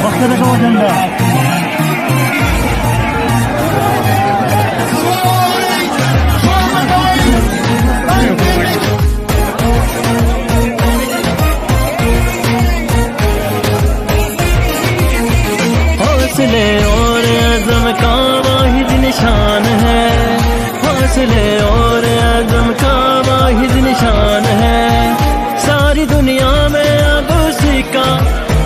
وقت لگا جھنڈا حوصلے اور عزم کا واحد نشان ہے، حوصلے اور عزم کا واحد نشان ہے، ساری دنیا میں اب اسی کا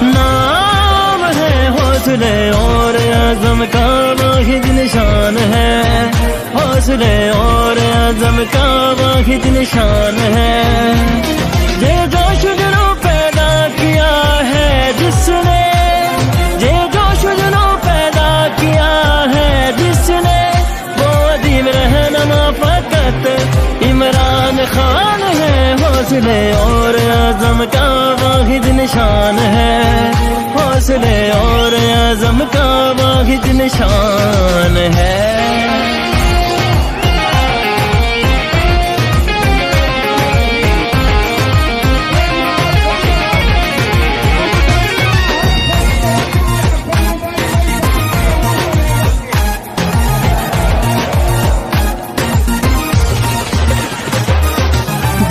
نام ہے، حوصلے اور عزم کا واحد نشان ہے، حوصلے اور عزم کا واحد نشان ہے، یہ جوش جنوں پیدا کیا ہے جس نے، یہ جوش جنوں پیدا کیا ہے جس نے، وہ عظیم رہنما فقط عمران خان ہے، حوصلے اور عزم کا واحد نشان ہے، حوصلے اور عزم کا واحد نشان ہے۔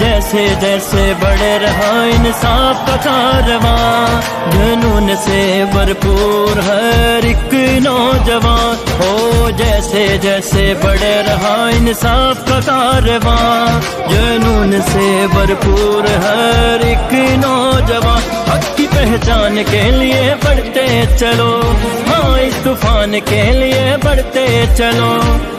جیسے جیسے بڑھے رہا انصاف کا کارواں، جنون سے بھرپور ہر ایک نوجوان، ہو جیسے جیسے بڑھے رہا انصاف کا کارواں، جنون سے بھرپور ہر ایک نوجوان، حق کی پہچان کے لیے بڑھتے چلو، ہاں اس طوفان کے لیے بڑھتے چلو،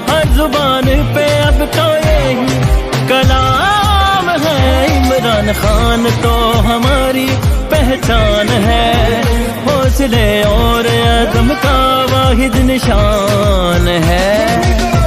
ہر زبان پہ اب تو یہی کلام ہے، عمران خان تو ہماری پہچان ہے، حوصلے اور عزم کا واحد نشان ہے۔